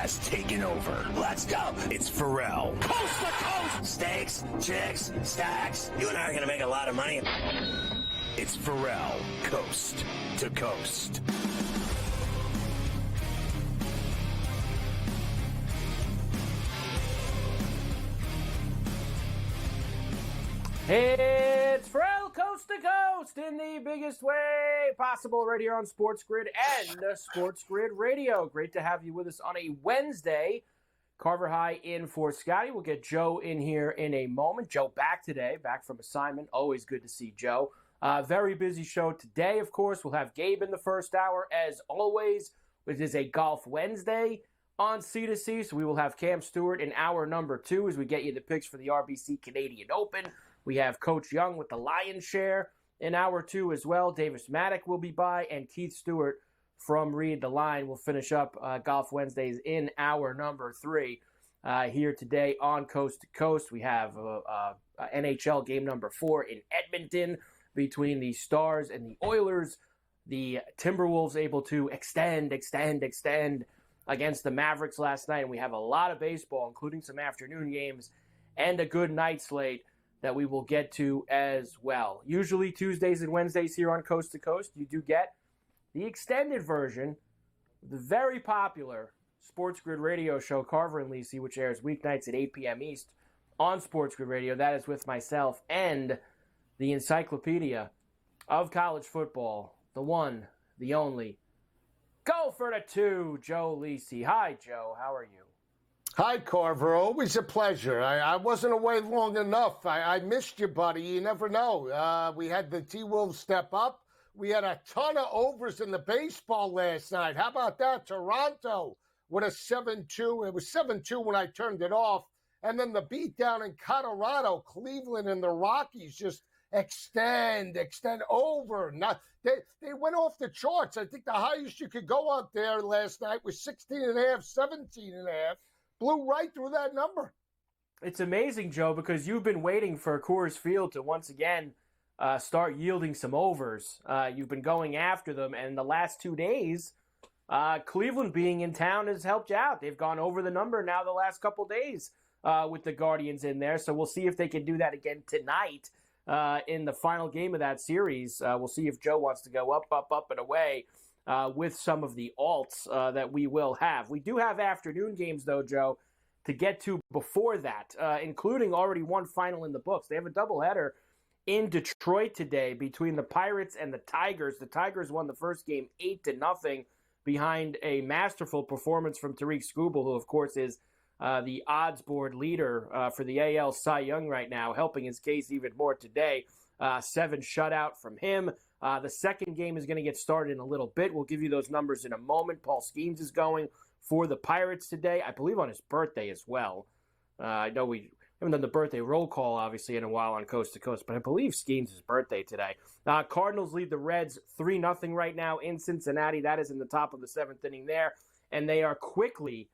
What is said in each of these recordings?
has taken over. Let's go. It's Ferrall. Coast to coast. Steaks, chicks, stacks. You and I are going to make a lot of money. It's Ferrall, coast to coast. It's Ferrall, coast to coast, in the biggest way possible, right here on SportsGrid and SportsGrid Radio. Great to have you with us on a Wednesday. Carver High in for Scotty. We'll get Joe in here in a moment. Joe back today, back from assignment. Always good to see Joe. Very busy show today, of course. We'll have Gabe in the first hour, as always, which is a Golf Wednesday on C2C. So we will have Cam Stewart in hour number 2 as we get you the picks for the RBC Canadian Open. We have Coach Young with the lion's share in hour 2 as well. Davis Maddock will be by, and Keith Stewart from Read the Line will finish up Golf Wednesdays in hour number 3 here today on Coast to Coast. We have NHL game number 4 in Edmonton between the Stars and the Oilers. The Timberwolves able to extend against the Mavericks last night, and we have a lot of baseball, including some afternoon games and a good night slate that we will get to as well. Usually Tuesdays and Wednesdays here on Coast to Coast, you do get the extended version of the very popular SportsGrid radio show, Carver and Lisi, which airs weeknights at 8 p.m. East on SportsGrid Radio. That is with myself and the encyclopedia of college football, the one, the only, go for the 2, Joe Lisi. Hi, Joe. How are you? Hi, Carver. Always a pleasure. I wasn't away long enough. I missed you, buddy. You never know. We had the T-Wolves step up. We had a ton of overs in the baseball last night. How about that? Toronto with a 7-2. It was 7-2 when I turned it off. And then the beatdown in Colorado, Cleveland and the Rockies just extend over. They went off the charts. I think the highest you could go out there last night was 16.5, 17.5. Blew right through that number. It's amazing, Joe, because you've been waiting for Coors Field to once again start yielding some overs. You've been going after them, and the last 2 days, Cleveland being in town has helped you out. They've gone over the number now the last couple days with the Guardians in there, so we'll see if they can do that again tonight in the final game of that series. We'll see if Joe wants to go up, and away with some of the alts that we will have. We do have afternoon games, though, Joe, to get to before that, including already one final in the books. They have a doubleheader in Detroit today between the Pirates and the Tigers. The Tigers won the first game 8-0 behind a masterful performance from Tariq Skubal, who, of course, is the odds board leader for the AL Cy Young right now, helping his case even more today. 7 shutout from him. The second game is going to get started in a little bit. We'll give you those numbers in a moment. Paul Skeens is going for the Pirates today, I believe on his birthday as well. I know we haven't done the birthday roll call, obviously, in a while on Coast to Coast, but I believe Skeens' birthday today. Cardinals lead the Reds 3-0 right now in Cincinnati. That is in the top of the 7th inning there, and they are quickly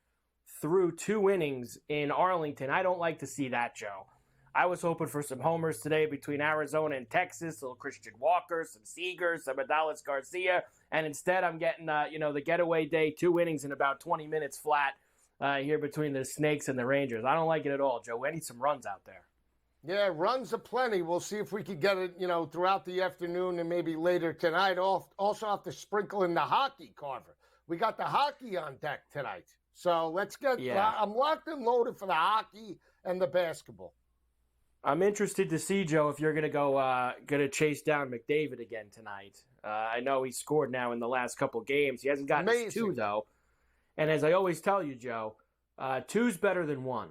through 2 innings in Arlington. I don't like to see that, Joe. I was hoping for some homers today between Arizona and Texas, a little Christian Walker, some Seager, some Adalis Garcia, and instead I'm getting, the getaway day, 2 innings in about 20 minutes flat here between the Snakes and the Rangers. I don't like it at all, Joe. We need some runs out there. Yeah, runs aplenty. We'll see if we can get it, throughout the afternoon and maybe later tonight. Also have to sprinkle in the hockey, Carver. We got the hockey on deck tonight. So let's get I'm locked and loaded for the hockey and the basketball. I'm interested to see, Joe, if you're going to chase down McDavid again tonight. I know he scored now in the last couple games. He hasn't gotten his 2, though. And as I always tell you, Joe, 2's better than 1.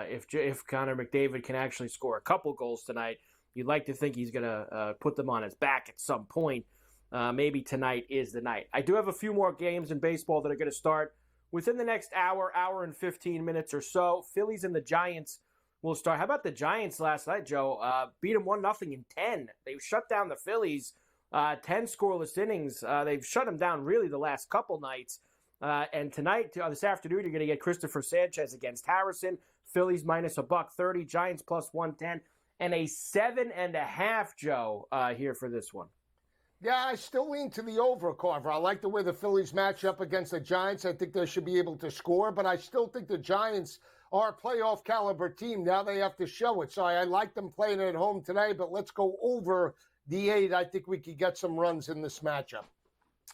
If Connor McDavid can actually score a couple goals tonight, you'd like to think he's going to put them on his back at some point. Maybe tonight is the night. I do have a few more games in baseball that are going to start within the next hour and 15 minutes or so. Phillies and the Giants will start. How about the Giants last night, Joe? Beat them 1-0 in 10. They shut down the Phillies, 10 scoreless innings. They've shut them down really the last couple nights. And tonight, this afternoon, you're going to get Christopher Sanchez against Harrison. Phillies minus $130, Giants plus 110, and a 7.5, Joe, here for this one. Yeah, I still lean to the over, Carver. I like the way the Phillies match up against the Giants. I think they should be able to score, but I still think the Giants are a playoff caliber team. Now they have to show it. So I like them playing at home today, but let's go over the 8. I think we could get some runs in this matchup.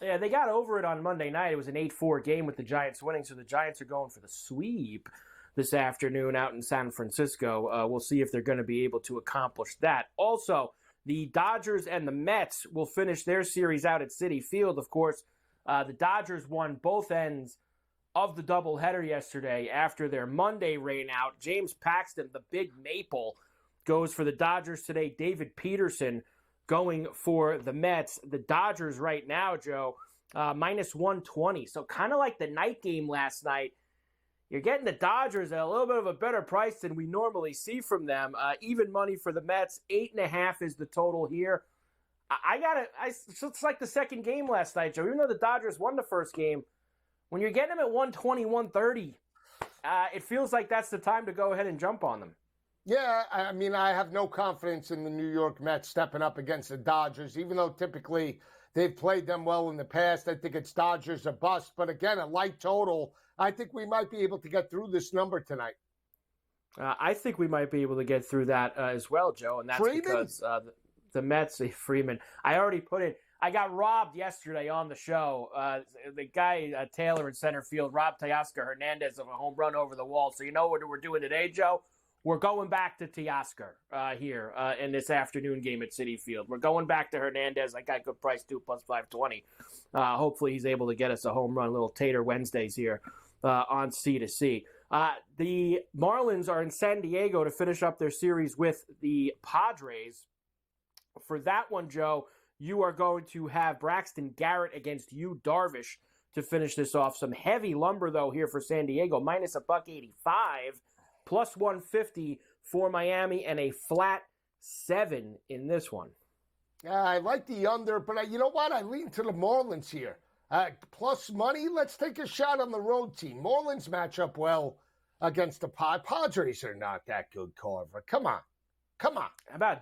Yeah, they got over it on Monday night. It was an 8-4 game with the Giants winning, so the Giants are going for the sweep this afternoon out in San Francisco. We'll see if they're going to be able to accomplish that. Also, the Dodgers and the Mets will finish their series out at Citi Field. Of course, the Dodgers won both ends of the doubleheader yesterday after their Monday rain out. James Paxton, the big maple, goes for the Dodgers today. David Peterson going for the Mets. The Dodgers right now, Joe, minus 120. So kind of like the night game last night. You're getting the Dodgers at a little bit of a better price than we normally see from them. Even money for the Mets. 8.5 is the total here. It's like the second game last night, Joe. Even though the Dodgers won the first game, when you're getting them at 120, 130, it feels like that's the time to go ahead and jump on them. Yeah, I mean, I have no confidence in the New York Mets stepping up against the Dodgers, even though typically they've played them well in the past. I think it's Dodgers or bust. But again, a light total. I think we might be able to get through this number tonight. I think we might be able to get through that as well, Joe. And that's because the Mets, Freeman, I already put it. I got robbed yesterday on the show. The guy, Taylor in center field, robbed Teoscar Hernandez of a home run over the wall. So you know what we're doing today, Joe? We're going back to Teoscar here in this afternoon game at Citi Field. We're going back to Hernandez. I got good price too, plus 520. Hopefully he's able to get us a home run, little Tater Wednesdays here on C2C. The Marlins are in San Diego to finish up their series with the Padres. For that one, Joe, you are going to have Braxton Garrett against Yu Darvish to finish this off. Some heavy lumber, though, here for San Diego, minus $1.85. Plus 150 for Miami, and a flat 7 in this one. I like the under, but you know what? I lean to the Marlins here. Plus money, let's take a shot on the road team. Marlins match up well against the Padres are not that good, Carver. Come on. How about,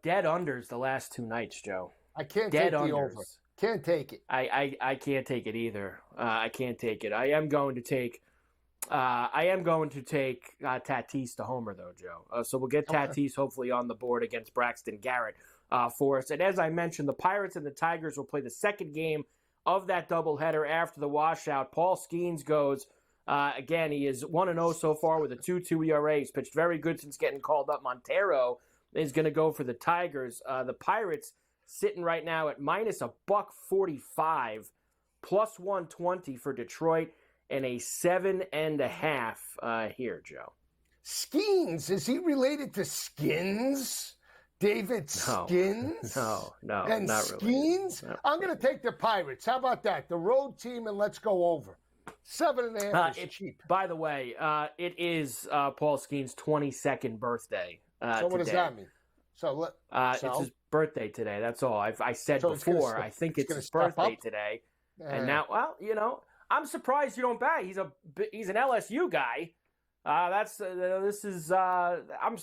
dead unders the last 2 nights, Joe? I can't dead take unders. the over. Can't take it. I can't take it either. I can't take it. I am going to take Tatis to homer, though, Joe. So we'll get Tatis hopefully on the board against Braxton Garrett for us. And as I mentioned, the Pirates and the Tigers will play the second game of that doubleheader after the washout. Paul Skeens goes. Again, he is 1-0 so far with a 2.2 ERA. He's pitched very good since getting called up. Montero is going to go for the Tigers. The Pirates sitting right now at minus $1.45, plus 120 for Detroit, and a 7.5 here, Joe. Skeens, is he related to Skins? David Skins? No, and not Skeens? Really. I'm going to take the Pirates. How about that? The road team, and let's go over. 7.5 is cheap. By the way, it is Paul Skeens' 22nd birthday So what does that mean? It's his birthday today. That's all. I said before. I think it's his birthday today. And now, I'm surprised you don't bet. He's an LSU guy.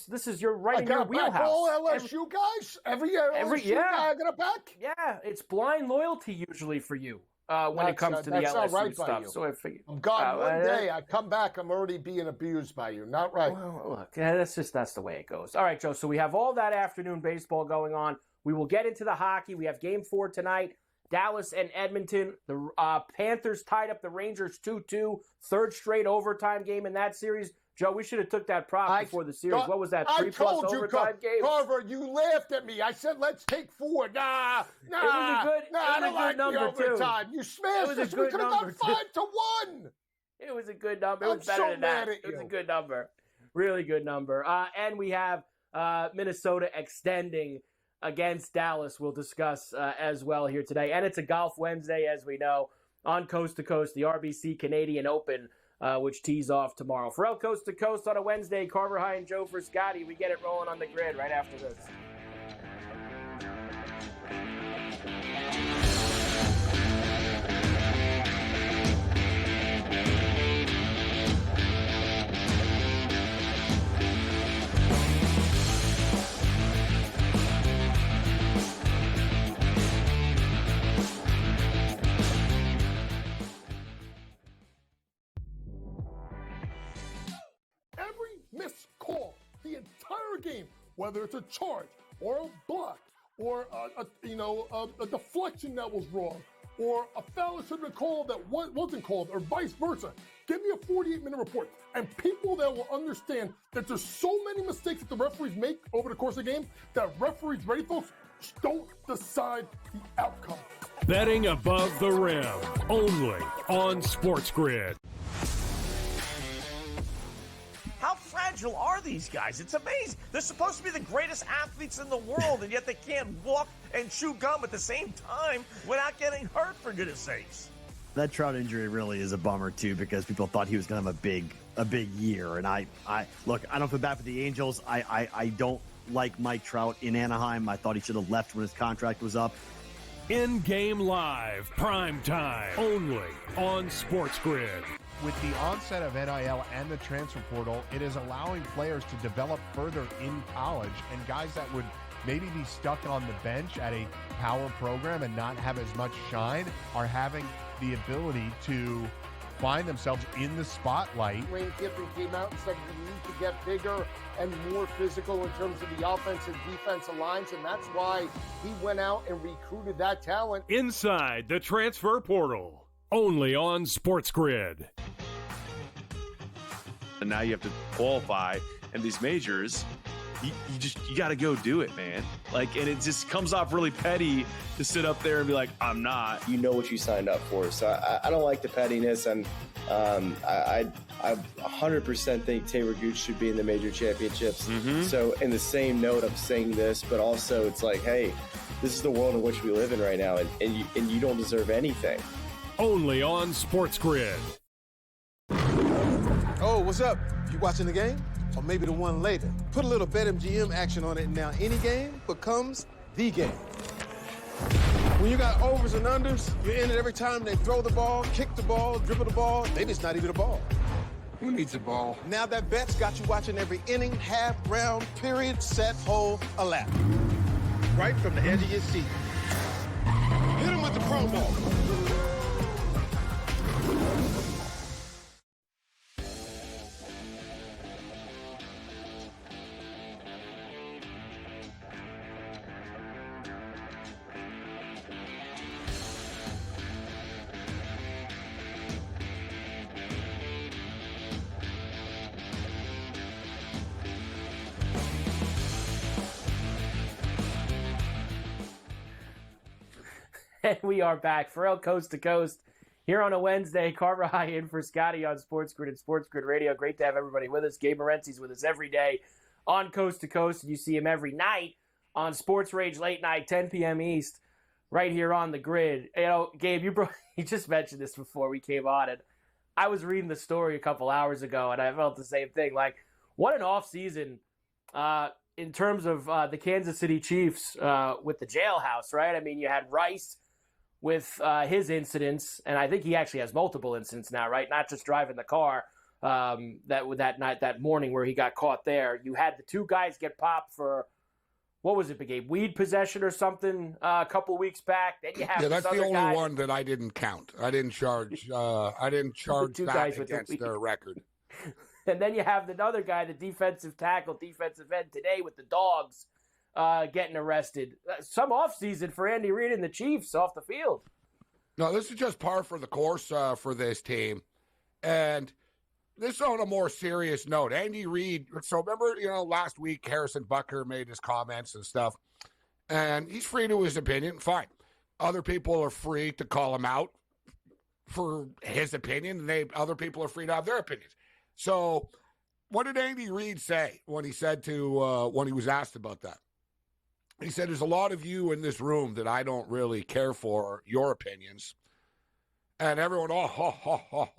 This is your right in your wheelhouse. All LSU guys every year. LSU guy I gonna back. Yeah, it's blind loyalty usually for you when it comes to the LSU stuff. So I figured I'm gone one day. I come back. I'm already being abused by you. Not right. Well, look, that's the way it goes. All right, Joe. So we have all that afternoon baseball going on. We will get into the hockey. We have Game 4 tonight. Dallas and Edmonton. The Panthers tied up the Rangers 2-2. Third straight overtime game in that series. Joe, we should have took that prop before the series. What was that, 3+ overtime game? Carver, you laughed at me. I said, let's take 4. Nah. It was a good number, too. You smashed us. We could have gone 5-1. It was a good number. It was better than that. It was a good number. Really good number. And we have Minnesota extending against Dallas. We'll discuss as well here today. And it's a Golf Wednesday, as we know, on Coast to Coast, the RBC Canadian Open, which tees off tomorrow. Ferrall Coast to Coast on a Wednesday. Carver High and Joe for Scotty. We get it rolling on the grid right after this. whether it's a charge or a block or a deflection that was wrong or a foul that should have been called that wasn't called or vice versa. Give me a 48-minute report. And people that will understand that there's so many mistakes that the referees make over the course of the game that referees, ready folks, don't decide the outcome. Betting above the rim, only on SportsGrid. How fragile are these guys? It's amazing. They're supposed to be the greatest athletes in the world, and yet they can't walk and chew gum at the same time without getting hurt, for goodness sakes. That Trout injury really is a bummer, too, because people thought he was going to have a big year. And I look, I don't feel bad for the Angels. I don't like Mike Trout in Anaheim. I thought he should have left when his contract was up. In-game live, prime time, only on SportsGrid. With the onset of NIL and the transfer portal, it is allowing players to develop further in college, and guys that would maybe be stuck on the bench at a power program and not have as much shine are having the ability to find themselves in the spotlight. Lane Kiffin came out and said we need to get bigger and more physical in terms of the offensive and defensive lines, and that's why he went out and recruited that talent. Inside the transfer portal, only on SportsGrid. And now you have to qualify, and these majors, you got to go do it, man. Like, and it just comes off really petty to sit up there and be like, I'm not. You know what you signed up for. So I don't like the pettiness, and I 100% think Taylor Gooch should be in the major championships. Mm-hmm. So in the same note, I'm saying this, but also it's like, hey, this is the world in which we live in right now, and you don't deserve anything. Only on SportsGrid. Oh, what's up? You watching the game? Or maybe the one later. Put a little BetMGM action on it, and now any game becomes the game. When you got overs and unders, you're in it every time they throw the ball, kick the ball, dribble the ball. Maybe it's not even a ball. Who needs a ball? Now that bet's got you watching every inning, half, round, period, set, hole, a lap. Right from the edge of your seat. Hit them with the promo. And we are back. Ferrall Coast to Coast here on a Wednesday. Carver High in for Scotty on SportsGrid and SportsGrid Radio. Great to have everybody with us. Gabe Morency's with us every day on Coast to Coast. You see him every night on Sports Rage Late Night, 10 p.m. East, right here on the grid. You know, Gabe, you just mentioned this before we came on, and I was reading the story a couple hours ago, and I felt the same thing. Like, what an offseason in terms of the Kansas City Chiefs with the jailhouse, right? I mean, you had Rice with his incidents, and I think he actually has multiple incidents now, right? Not just driving the car that morning where he got caught there. You had the two guys get popped for, what was it, Gabe? Weed possession or something a couple weeks back. Then you have that's the only one that I didn't count. I didn't charge. That against their record. And then you have another guy, the defensive tackle, defensive end today with the Dogs. Getting arrested. Some offseason for Andy Reid and the Chiefs off the field. No, this is just par for the course for this team. And this on a more serious note. Andy Reid, so remember, last week Harrison Butker made his comments and stuff. And he's free to his opinion. Fine. Other people are free to call him out for his opinion. And other people are free to have their opinions. So what did Andy Reid say when he said when he was asked about that? He said, there's a lot of you in this room that I don't really care for your opinions. And everyone,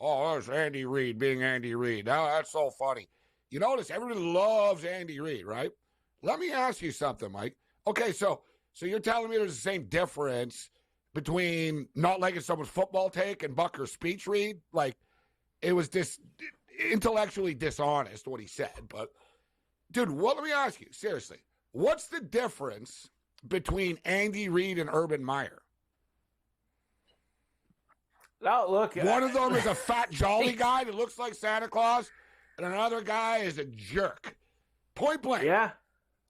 there's Andy Reid being Andy Reid. Oh, that's so funny. You notice everybody loves Andy Reid, right? Let me ask you something, Mike. Okay, so you're telling me there's the same difference between not liking someone's football take and Butker's speech read? Like, it was intellectually dishonest what he said. But, dude, let me ask you, seriously. What's the difference between Andy Reid and Urban Meyer? Oh, look. One of them is a fat, jolly guy that looks like Santa Claus, and another guy is a jerk. Point blank. Yeah.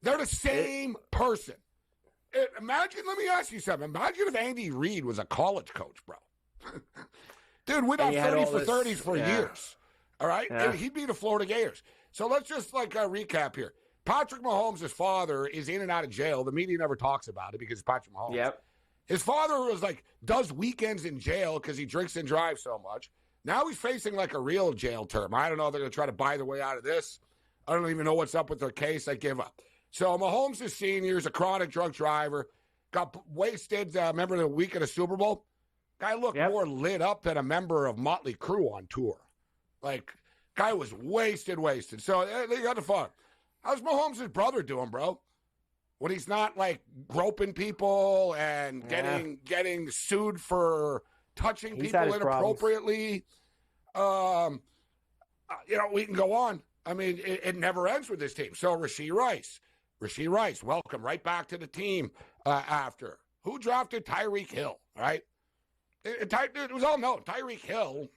They're the same person. Imagine, let me ask you something. Imagine if Andy Reid was a college coach, bro. Dude, we'd have 30 for 30s for years. All right? Yeah. And he'd be the Florida Gators. So let's just recap here. Patrick Mahomes' father is in and out of jail. The media never talks about it because it's Patrick Mahomes. Yep. His father was does weekends in jail because he drinks and drives so much. Now he's facing a real jail term. I don't know if they're going to try to buy their way out of this. I don't even know what's up with their case. I give up. So Mahomes is senior. He's a chronic drunk driver. Got wasted, remember the week of the Super Bowl? Guy looked more lit up than a member of Motley Crue on tour. Guy was wasted. So they got the fun. How's Mahomes' brother doing, bro? When he's not groping people and getting sued for touching people inappropriately. We can go on. I mean, it never ends with this team. So Rashee Rice, welcome right back to the team after. Who drafted Tyreek Hill, right? It was all known. Tyreek Hill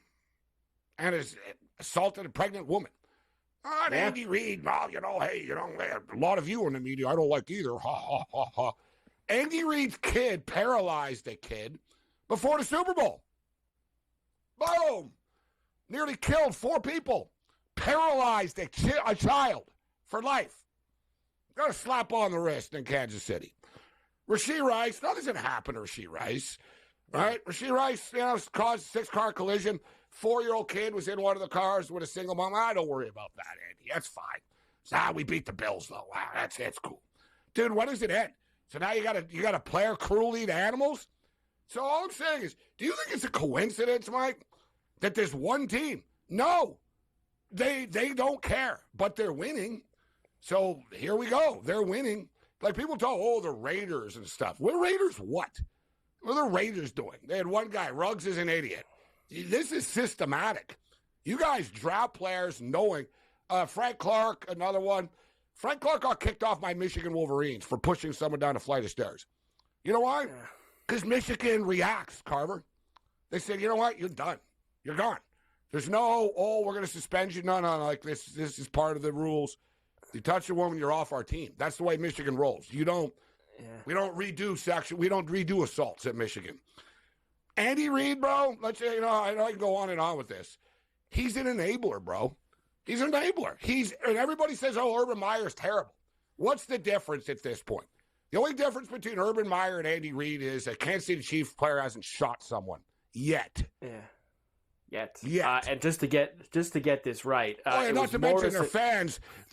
and his assaulted a pregnant woman. Andy Reid, a lot of you in the media I don't like either. Ha, ha, ha, ha. Andy Reid's kid paralyzed a kid before the Super Bowl. Boom! Nearly killed 4 people. Paralyzed a child for life. Got a slap on the wrist in Kansas City. Rashee Rice, nothing's going to happen to Rashee Rice. Right? Rashee Rice, caused a 6-car collision. 4-year-old kid was in one of the cars with a single mom. I don't worry about that, Andy. That's fine. We beat the Bills, though. Wow, that's cool. Dude, when does it end? So now you got a player cruelly to animals? So all I'm saying is, do you think it's a coincidence, Mike, that there's one team? No. They don't care, but they're winning. So here we go. They're winning. People talk, the Raiders and stuff. What Raiders what? What are the Raiders doing? They had one guy. Ruggs is an idiot. This is systematic. You guys draft players knowing. Frank Clark, another one. Frank Clark got kicked off by Michigan Wolverines for pushing someone down a flight of stairs. You know why? Because Michigan reacts, Carver. They said, you know what? You're done. You're gone. There's no, we're going to suspend you. No. This is part of the rules. You touch a woman, you're off our team. That's the way Michigan rolls. We don't redo assaults at Michigan. Andy Reid, bro, let's say, I know I can go on and on with this. He's an enabler, bro. He's an enabler. And everybody says, Urban Meyer's terrible. What's the difference at this point? The only difference between Urban Meyer and Andy Reid is a Kansas City Chiefs player hasn't shot someone yet. Yeah. Yet. And just to get this right. Not to mention their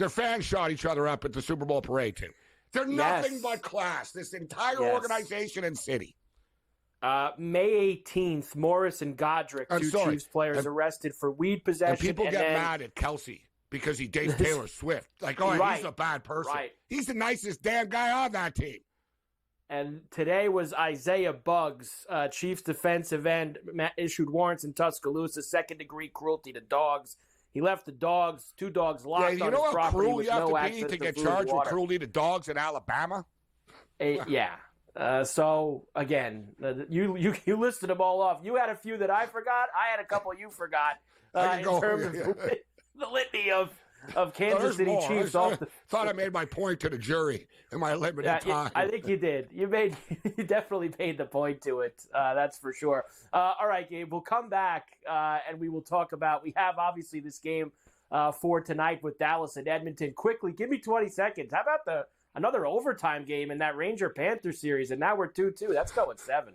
fans shot each other up at the Super Bowl parade too. They're nothing but class. This entire organization and city. May 18th, Morris and Godric, two Chiefs players arrested for weed possession. And people get mad at Kelsey because he dates Taylor Swift. He's a bad person. Right. He's the nicest damn guy on that team. And today was Isaiah Buggs, Chiefs defensive end, issued warrants in Tuscaloosa, second-degree cruelty to dogs. He left the dogs, 2 dogs locked on his property. You know how cruel you have no to be to get charged with cruelty to dogs in Alabama? So again, you listed them all off. You had a few that I forgot. I had a couple you forgot. In terms of the lititany of Kansas City Chiefs. Thought I made my point to the jury in my limited time. I think you did. You definitely made the point to it. That's for sure. All right, Gabe. We'll come back and we will talk about. We have obviously this game for tonight with Dallas and Edmonton. Quickly, give me 20 seconds. How about another overtime game in that Ranger-Panther series, and now we're 2-2. That's going 7.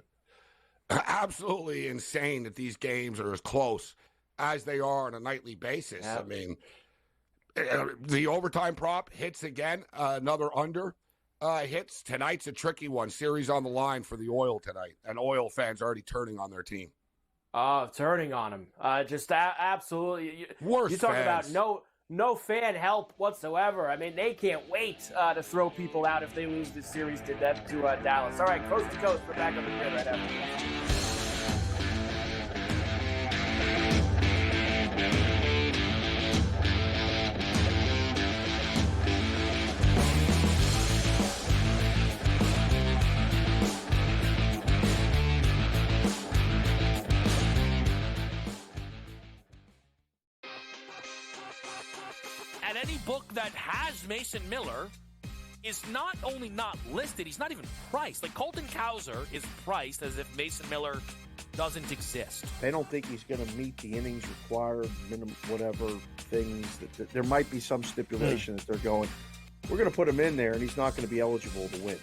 Absolutely insane that these games are as close as they are on a nightly basis. Yep. I mean, the overtime prop hits again. Another under hits. Tonight's a tricky one. Series on the line for the Oil tonight, and Oil fans are already turning on their team. Turning on them. Absolutely. Worse. You talk about no fan help whatsoever. I mean, they can't wait to throw people out if they lose this series to Dallas. All right, coast to coast. We're back on the grid right after this. At any book that has Mason Miller, is not only not listed, he's not even priced. Like Colton Cowser is priced as if Mason Miller doesn't exist. They don't think he's going to meet the innings required, minimum, whatever things. That there might be some stipulation that they're going, we're going to put him in there, and he's not going to be eligible to win.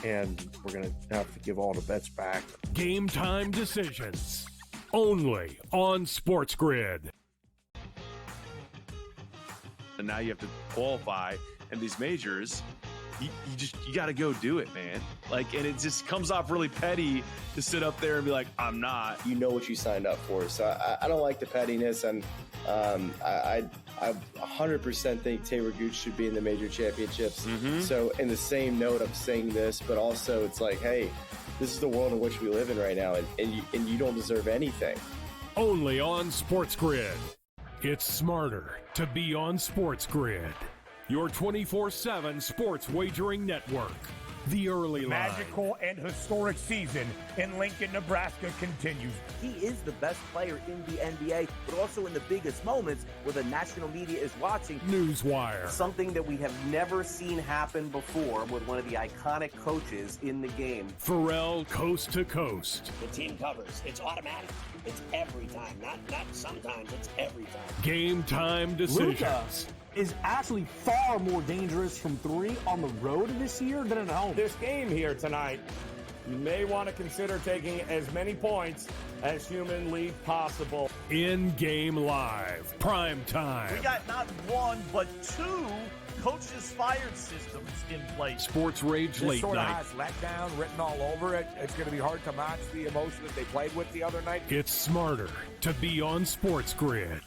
And we're going to have to give all the bets back. Game time decisions. Only on SportsGrid. And now you have to qualify, and these majors, you got to go do it, man. Like, and it just comes off really petty to sit up there and be like, I'm not. You know what you signed up for. So I don't like the pettiness, and I 100% think Taylor Gooch should be in the major championships. So in the same note, I'm saying this, but also it's like, hey, this is the world in which we live in right now, and you don't deserve anything. Only on SportsGrid. It's smarter to be on SportsGrid. Your 24/7 sports wagering network. The early line. Magical and historic season in Lincoln, Nebraska continues. He is the best player in the NBA, but also in the biggest moments where the national media is watching. Newswire. Something that we have never seen happen before with one of the iconic coaches in the game. Ferrall, coast to coast. The team covers. It's automatic. It's every time. Not sometimes. It's every time. Game time decisions. Luka is actually far more dangerous from three on the road this year than at home. This game here tonight, you may want to consider taking as many points as humanly possible. In-game live. Prime time. We got not one, but two coaches fired systems in place. Sports Rage Late Sort of Night. has letdown written all over it. It's going to be hard to match the emotion that they played with the other night. It's smarter to be on SportsGrid.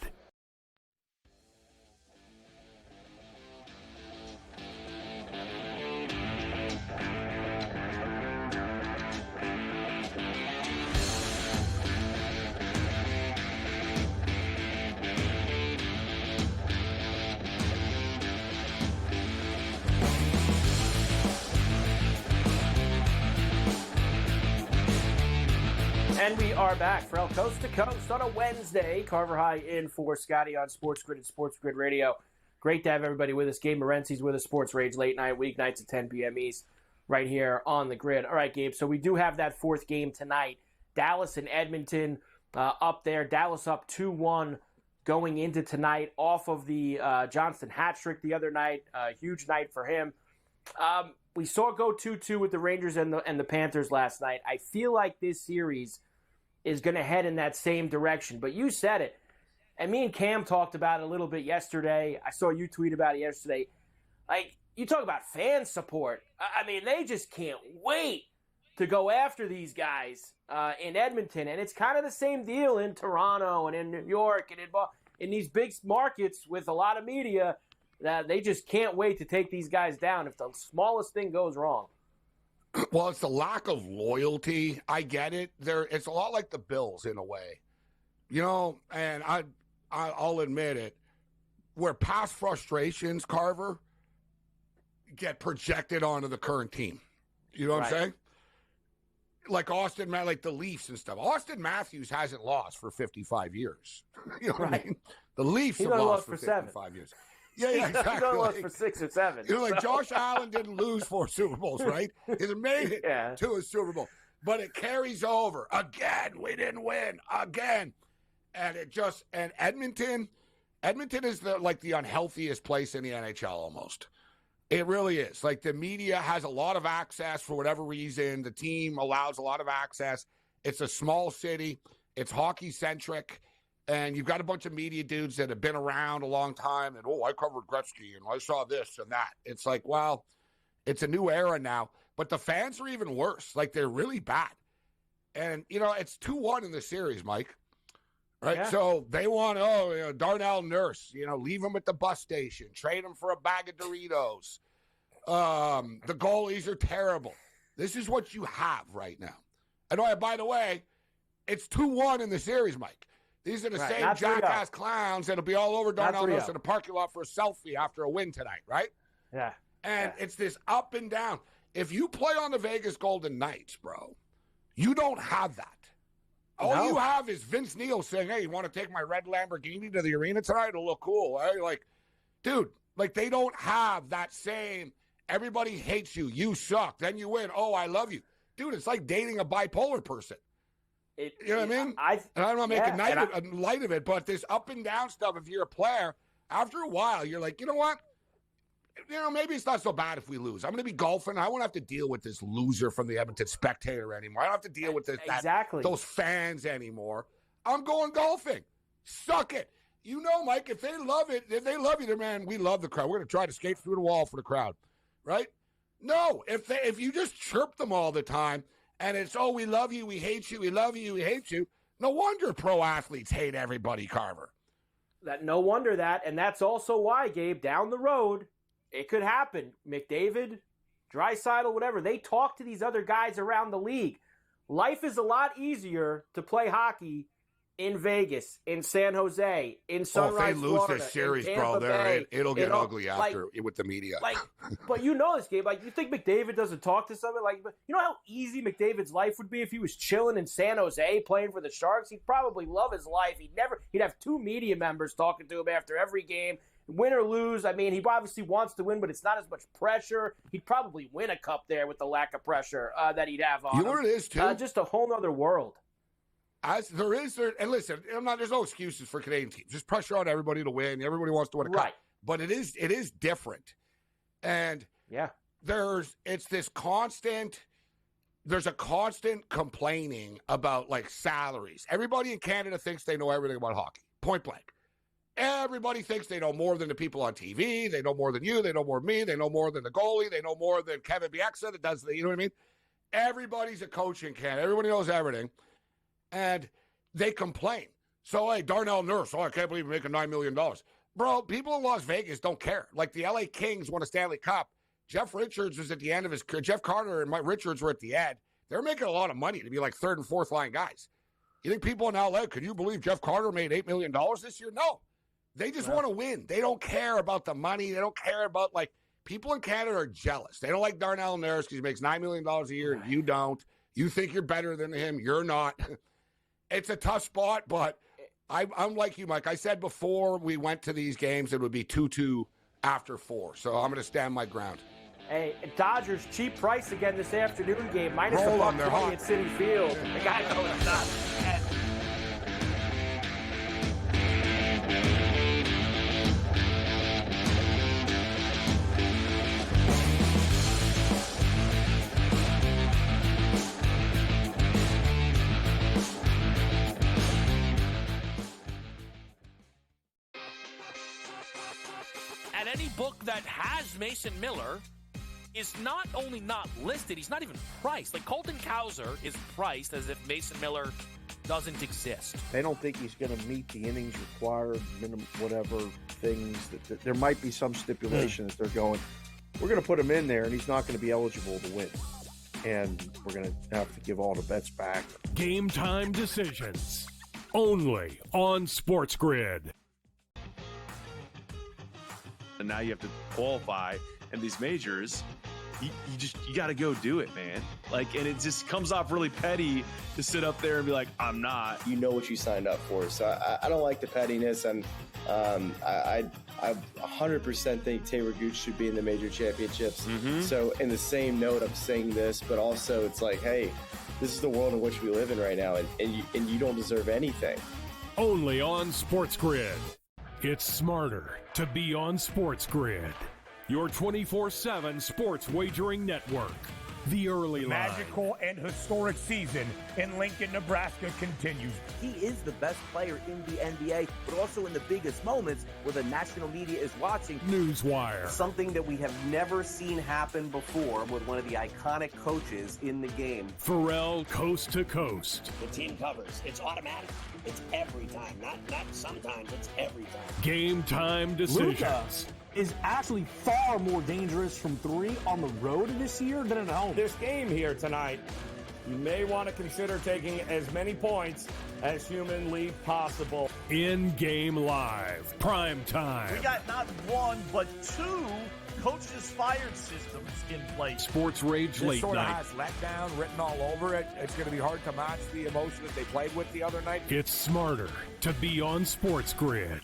And we are back for El Coast to Coast on a Wednesday. Carver High in for Scotty on SportsGrid and SportsGrid Radio. Great to have everybody with us. Gabe Morency's with us, Sports Rage Late Night, weeknights at 10 p.m. East, right here on the grid. All right, Gabe, so we do have that fourth game tonight. Dallas and Edmonton up there. Dallas up 2-1 going into tonight off of the Johnston hat trick the other night. Huge night for him. We saw it go 2-2 with the Rangers and the Panthers last night. I feel like this series is going to head in that same direction. But you said it. And me and Cam talked about it a little bit yesterday. I saw you tweet about it yesterday. Like, you talk about fan support. I mean, they just can't wait to go after these guys in Edmonton. And it's kind of the same deal in Toronto and in New York and in these big markets with a lot of media. That they just can't wait to take these guys down if the smallest thing goes wrong. Well, it's the lack of loyalty. I get it. It's a lot like the Bills in a way, And I'll admit it. Where past frustrations, Carver, get projected onto the current team. You know what I'm saying? Like like the Leafs and stuff. Austin Matthews hasn't lost for 55 years. You know what I mean? The Leafs have lost for 55 years. Yeah, exactly. He's only lost for 6 or 7. Like Josh Allen didn't lose 4 Super Bowls, right? He's made it to a Super Bowl. But it carries over. Again, we didn't win. Again. And Edmonton is the unhealthiest place in the NHL almost. It really is. Like, the media has a lot of access for whatever reason. The team allows a lot of access. It's a small city. It's hockey-centric. And you've got a bunch of media dudes that have been around a long time. And, I covered Gretzky, and I saw this and that. It's like, well, it's a new era now. But the fans are even worse. Like, they're really bad. And, it's 2-1 in the series, Mike. Right? Yeah. So they want, Darnell Nurse, leave him at the bus station. Trade him for a bag of Doritos. The goalies are terrible. This is what you have right now. And, by the way, it's 2-1 in the series, Mike. These are the same jackass clowns that'll be all over Darnell Nurse in a parking lot for a selfie after a win tonight, right? Yeah. And it's this up and down. If you play on the Vegas Golden Knights, bro, you don't have that. All you have is Vince Neil saying, hey, you want to take my red Lamborghini to the arena tonight? It'll look cool. Right? Like, dude, they don't have that same Everybody hates you. You suck. Then you win. Oh, I love you. Dude, it's like dating a bipolar person. You know what I mean? And I'm not making light of it, but this up and down stuff, if you're a player, after a while, you're like, you know what? Maybe it's not so bad if we lose. I'm going to be golfing. I won't have to deal with this loser from the Edmonton Spectator anymore. I don't have to deal with those fans anymore. I'm going golfing. Suck it. You know, Mike, if they love it, if they love you, they're, man, we love the crowd. We're going to try to skate through the wall for the crowd, right? No, if you just chirp them all the time and it's, oh, we love you, we hate you, we love you, we hate you, no wonder pro athletes hate everybody, Carver. No wonder that, and that's also why, Gabe, down the road, it could happen. McDavid, Draisaitl, whatever, they talk to these other guys around the league. Life is a lot easier to play hockey in Vegas, in San Jose, in Sunrise, if they lose Florida, this series, Tampa bro, Bay, it'll get ugly after with the media. But you know this, Gabe. You think McDavid doesn't talk to someone? You know how easy McDavid's life would be if he was chilling in San Jose playing for the Sharks? He'd probably love his life. He'd have 2 media members talking to him after every game. Win or lose, he obviously wants to win, but it's not as much pressure. He'd probably win a cup there with the lack of pressure that he'd have on him. You know what it is, too? Just a whole other world. And listen, there's no excuses for Canadian teams. Just pressure on everybody to win. Everybody wants to win a cup. But it is different. And there's a constant complaining about salaries. Everybody in Canada thinks they know everything about hockey. Point blank. Everybody thinks they know more than the people on TV. They know more than you. They know more than me. They know more than the goalie. They know more than Kevin Bieksa that does you know what I mean? Everybody's a coach in Canada. Everybody knows everything. And they complain. So, hey, Darnell Nurse, I can't believe you're making $9 million. Bro, people in Las Vegas don't care. Like the LA Kings won a Stanley Cup. Jeff Richards was at the end of his career. Jeff Carter and Mike Richards were at the end. They're making a lot of money to be like 3rd and 4th line guys. You think people in LA, could you believe Jeff Carter made $8 million this year? No. They just want to win. They don't care about the money. They don't care about, people in Canada are jealous. They don't like Darnell Nurse because he makes $9 million a year and you don't. You think you're better than him. You're not. It's a tough spot, but I'm like you, Mike. I said before we went to these games, it would be 2-2 after 4. So I'm going to stand my ground. Hey, Dodgers, cheap price again this afternoon game. Minus Roll the on, they're $1.20 hot. at Citi Field. The guy goes nuts. And any book that has Mason Miller is not only not listed, he's not even priced. Like Colton Cowser is priced as if Mason Miller doesn't exist. They don't think he's going to meet the innings required, whatever things. That there might be some stipulation that they're going, we're going to put him in there, and he's not going to be eligible to win. And we're going to have to give all the bets back. Game time decisions. Only on SportsGrid. And now you have to qualify in these majors. You got to go do it, man. And it just comes off really petty to sit up there and be like, I'm not. You know what you signed up for. So I don't like the pettiness, and I 100% think Taylor Gooch should be in the major championships. So in the same note, I'm saying this, but also it's like, hey, this is the world in which we live in right now, and you don't deserve anything. Only on SportsGrid. It's smarter to be on SportsGrid. Your 24/7 sports wagering network. The early line. Magical and historic season in Lincoln, Nebraska continues. He is the best player in the NBA, but also in the biggest moments where the national media is watching. Newswire. Something that we have never seen happen before with one of the iconic coaches in the game. Ferrall coast to coast. The team covers. It's automatic. It's every time. Not sometimes. It's every time. Game time decisions. Luka is actually far more dangerous from 3 on the road this year than at home. This game here tonight, you may want to consider taking as many points as humanly possible. In-game live. Prime time. We got not 1, but 2 coaches fired systems in place. Sports Rage This Late sort of Night. has letdown written all over it. It's going to be hard to match the emotion that they played with the other night. It's smarter to be on SportsGrid.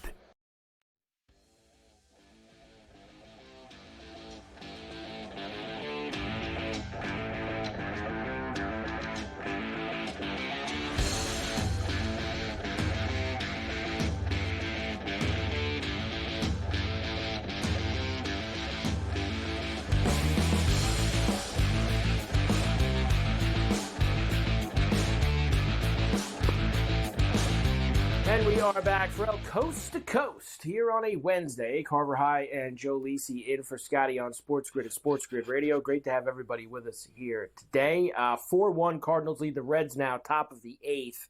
We are back for Coast to Coast here on a Wednesday. Carver High and Joe Lisi in for Scotty on SportsGrid at SportsGrid Radio. Great to have everybody with us here today. 4-1 Cardinals lead the Reds now, top of the 8th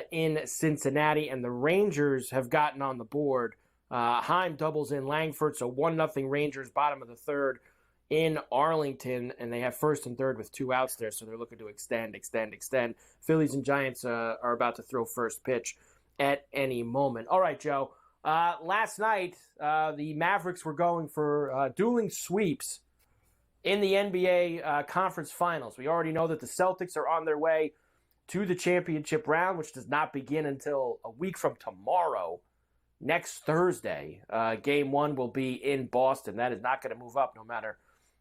in Cincinnati, and the Rangers have gotten on the board. Heim doubles in Langford, so 1-0 Rangers, bottom of the 3rd in Arlington, and they have first and third with 2 outs there, so they're looking to extend. Phillies and Giants are about to throw first pitch at any moment. All right, Joe. Last night, the Mavericks were going for dueling sweeps in the NBA Conference Finals. We already know that the Celtics are on their way to the championship round, which does not begin until a week from tomorrow. Next Thursday, Game 1 will be in Boston. That is not going to move up no matter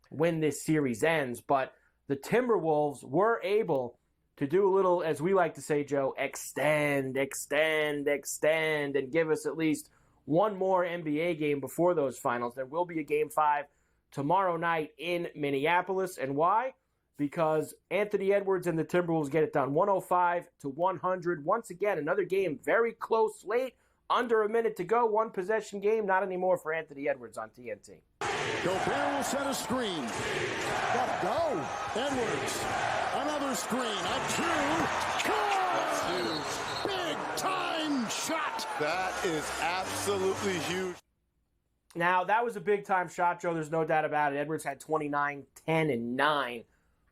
when this series ends. But the Timberwolves were able to do a little, as we like to say, Joe, extend, and give us at least one more NBA game before those finals. There will be a Game 5 tomorrow night in Minneapolis. And why? Because Anthony Edwards and the Timberwolves get it done 105-100. Once again, another game very close, late, under a minute to go. One possession game, not anymore for Anthony Edwards on TNT. Gobert will set a screen. Gotta go. Edwards. Another screen. A 2. That's huge. Big time shot. That is absolutely huge. Now, that was a big-time shot, Joe. There's no doubt about it. Edwards had 29, 10, and 9.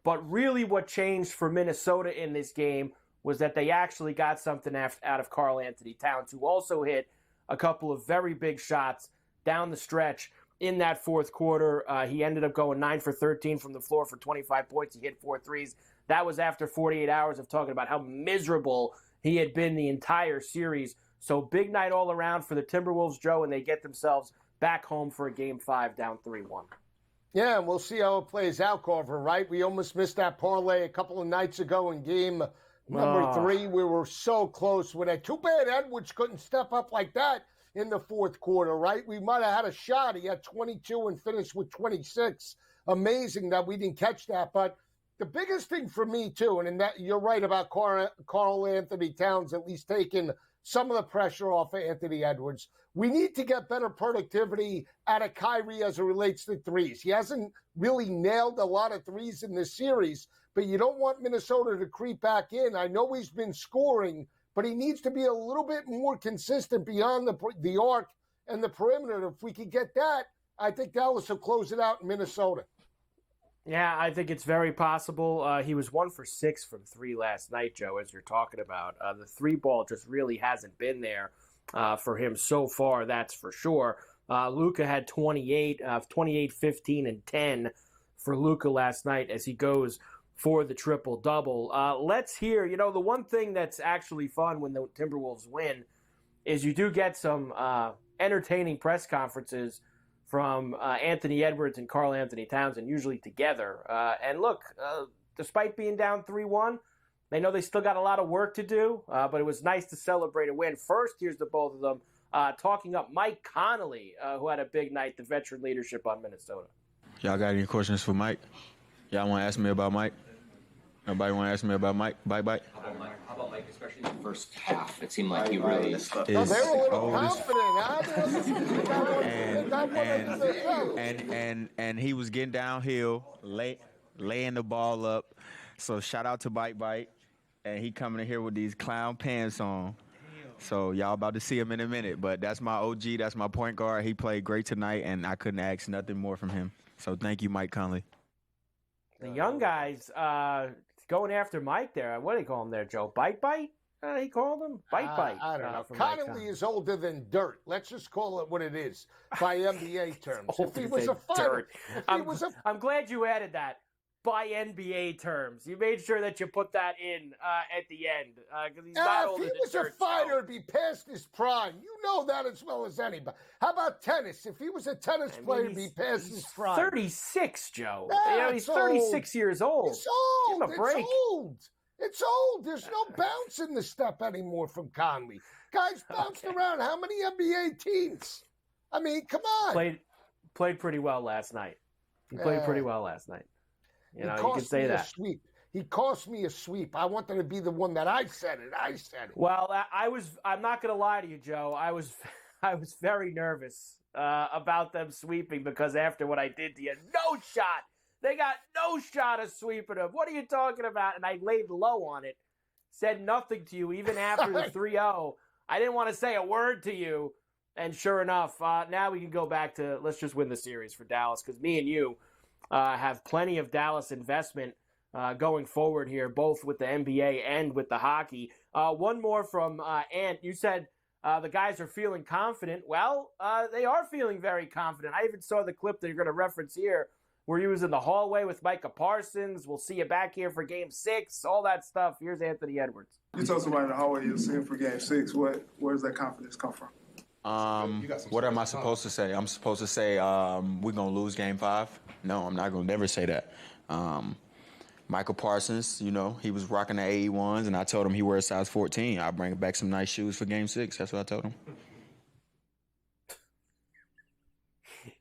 But really what changed for Minnesota in this game was that they actually got something out of Karl Anthony Towns, who also hit a couple of very big shots down the stretch in that fourth quarter. He ended up going 9 for 13 from the floor for 25 points. He hit 4 threes. That was after 48 hours of talking about how miserable he had been the entire series. So big night all around for the Timberwolves, Joe, and they get themselves back home for a Game 5 down 3-1. Yeah, and we'll see how it plays out, Carver, right? We almost missed that parlay a couple of nights ago in game number 3. We were so close with it. Too bad Edwards couldn't step up like that in the fourth quarter, right? We might have had a shot. He had 22 and finished with 26. Amazing that we didn't catch that. But the biggest thing for me, too, and that you're right about Karl Anthony Towns at least taking some of the pressure off of Anthony Edwards. We need to get better productivity out of Kyrie as it relates to threes. He hasn't really nailed a lot of threes in this series, but you don't want Minnesota to creep back in. I know he's been scoring, but he needs to be a little bit more consistent beyond the arc and the perimeter. If we could get that, I think Dallas will close it out in Minnesota. Yeah, I think it's very possible. He was 1 for 6 from 3 last night, Joe, as you're talking about. The 3-ball just really hasn't been there for him so far, that's for sure. Luka had 28, 15, and 10 for Luka last night as he goes for the triple-double. Let's hear, the one thing that's actually fun when the Timberwolves win is you do get some entertaining press conferences from Anthony Edwards and Karl Anthony Towns, and usually together. And look, despite being down 3-1, they know they still got a lot of work to do, but it was nice to celebrate a win. First, here's the both of them talking up Mike Conley, who had a big night, the veteran leadership on Minnesota. Y'all got any questions for Mike? Y'all want to ask me about Mike? Nobody want to ask me about Mike? Bye. How about Mike, especially in the first half? It seemed like he really they were a little confident, huh? And he was getting downhill, laying the ball up. So shout out to Bite. And he coming in here with these clown pants on. So y'all about to see him in a minute. But that's my OG. That's my point guard. He played great tonight, and I couldn't ask nothing more from him. So thank you, Mike Conley. The young guys going after Mike there. What do they call him there, Joe? Bite? He called him? Bite. I don't know. Conley is older than dirt. Let's just call it what it is by NBA terms. If he was a fighter. I'm glad you added that. By NBA terms. You made sure that you put that in at the end. Because he's not older than dirt. If he was a fighter, it'd be past his prime. You know that as well as anybody. How about tennis? If he was a tennis player, it'd be past his prime. 36, Joe. He's Old. 36 years old. It's old. Give him a break. It's old. There's no bounce in the step anymore from Conley. Guys bounced around. How many NBA teams? I mean, come on. Played pretty well last night. He played pretty well last night. You can say that. He cost me a sweep. I wanted to be the one that I said it. Well, I'm not going to lie to you, Joe. I was very nervous about them sweeping because after what I did to you, no shot. They got no shot of sweeping them. What are you talking about? And I laid low on it, said nothing to you even after the 3-0. I didn't want to say a word to you. And sure enough, now we can go back to let's just win the series for Dallas because me and you have plenty of Dallas investment going forward here, both with the NBA and with the hockey. One more from Ant. You said the guys are feeling confident. Well, they are feeling very confident. I even saw the clip that you're going to reference here where he was in the hallway with Micah Parsons. We'll see you back here for Game 6, all that stuff. Here's Anthony Edwards. You told somebody in the hallway you'll see him for Game 6. Where does that confidence come from? What am I supposed to say? I'm supposed to say we're going to lose Game 5? No, I'm not going to never say that. Michael Parsons, he was rocking the AE1s, and I told him he wears size 14. I'll bring back some nice shoes for Game 6. That's what I told him.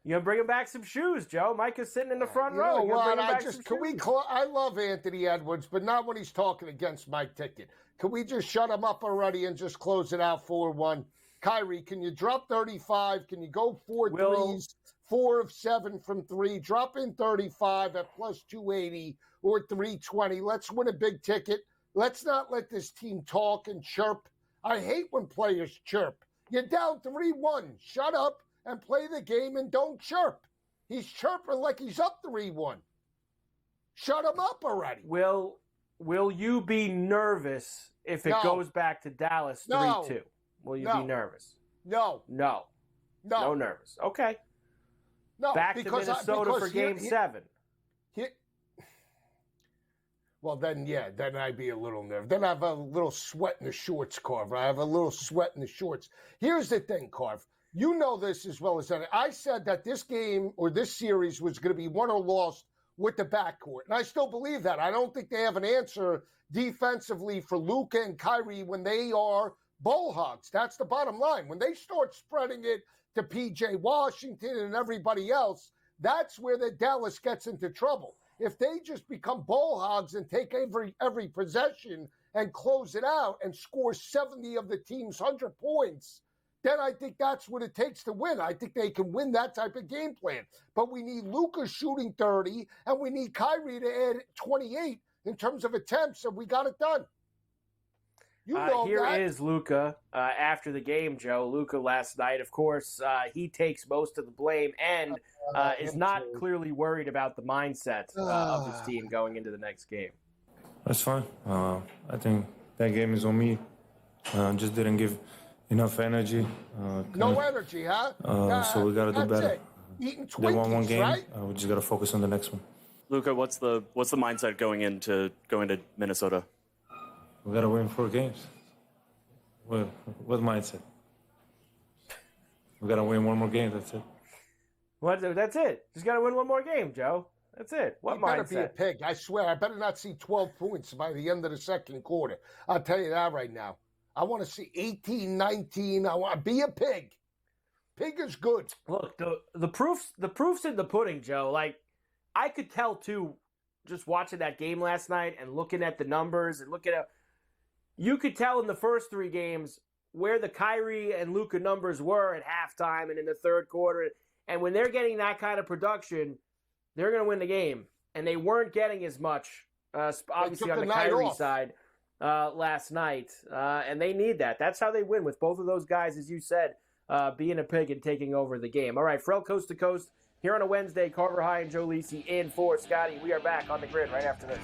You gonna bring him back some shoes, Joe? Micah's sitting in the front row. You know what? I love Anthony Edwards, but not when he's talking against Mike Ticket. Can we just shut him up already and just close it out 4-1? Kyrie, can you drop 35? Can you go 4 threes, 4 of 7 from 3? Drop in 35 at plus 280 or 320. Let's win a big ticket. Let's not let this team talk and chirp. I hate when players chirp. You're down 3-1. Shut up and play the game and don't chirp. He's chirping like he's up 3-1. Shut him up already. Will you be nervous if it goes back to Dallas 3-2? Will you be nervous? No. No nervous. Okay. No. Back to Minnesota for Game 7. Well, then I'd be a little nervous. Then I have a little sweat in the shorts, Carver. I have a little sweat in the shorts. Here's the thing, Carver. You know this as well as I said that this game or this series was going to be won or lost with the backcourt. And I still believe that. I don't think they have an answer defensively for Luka and Kyrie when they are bull hogs. That's the bottom line. When they start spreading it to P.J. Washington and everybody else, that's where the Dallas gets into trouble. If they just become bull hogs and take every possession and close it out and score 70 of the team's 100 points, then I think that's what it takes to win. I think they can win that type of game plan. But we need Luka shooting 30, and we need Kyrie to add 28 in terms of attempts, and we got it done. Here is Luka after the game, Joe. Luka last night, of course, he takes most of the blame and is not clearly worried about the mindset of his team going into the next game. That's fine. I think that game is on me. Just didn't give enough energy. No energy, huh? So we got to do better. Eating They won one Twinkies, game. right? We just got to focus on the next one. Luka, what's the mindset going to Minnesota? We got to win 4 games. What mindset? We got to win one more game. That's it. That's it. Just got to win one more game, Joe. That's it. What You mindset? better be a pig. I swear, I better not see 12 points by the end of the second quarter. I'll tell you that right now. I want to see 18, 19. I want to be a pig. Pig is good. Look, the proof's in the pudding, Joe. Like, I could tell, too, just watching that game last night and looking at the numbers and looking at you could tell in the first 3 games where the Kyrie and Luka numbers were at halftime and in the third quarter. And when they're getting that kind of production, they're going to win the game. And they weren't getting as much, obviously, on the Kyrie side last night. And they need that. That's how they win with both of those guys, as you said, being a pig and taking over the game. All right, Ferrall Coast to Coast here on a Wednesday. Carver High and Joe Lisi in for Scotty. We are back on the grid right after this.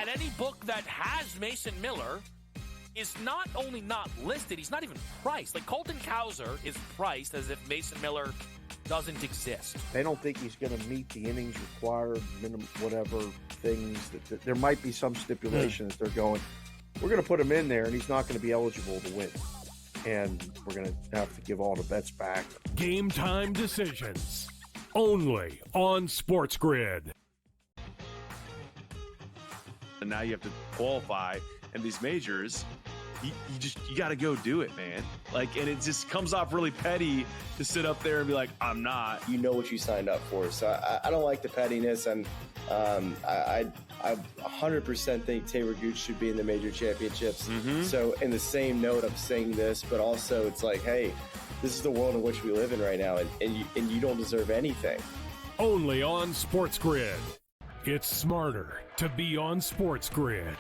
Any book that has Mason Miller is not only not listed, he's not even priced. Like Colton Cowser is priced as if Mason Miller doesn't exist. They don't think he's going to meet the innings required, minimum, whatever things. That there might be some stipulation that they're going, we're going to put him in there, and he's not going to be eligible to win. and we're going to have to give all the bets back. Game time decisions. Only on SportsGrid. And now you have to qualify in these majors. You got to go do it, man. Like, and it just comes off really petty to sit up there and be like, I'm not. You know what you signed up for. So I don't like the pettiness, and I 100% think Taylor Gooch should be in the major championships. So in the same note, I'm saying this, but also it's like, hey, this is the world in which we live in right now, and you don't deserve anything. Only on SportsGrid. It's smarter to be on SportsGrid.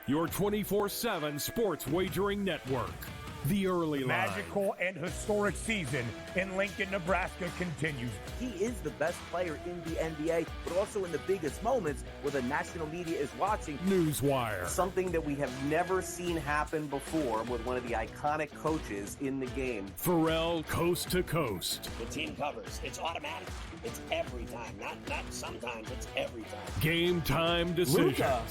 Your 24/7 sports wagering network. The early line. Magical and historic season in Lincoln, Nebraska continues. He is the best player in the NBA, but also in the biggest moments where the national media is watching. Newswire. Something that we have never seen happen before with one of the iconic coaches in the game. Ferrall coast to coast. The team covers. It's automatic. It's every time. Not sometimes. It's every time. Game time decisions. Luka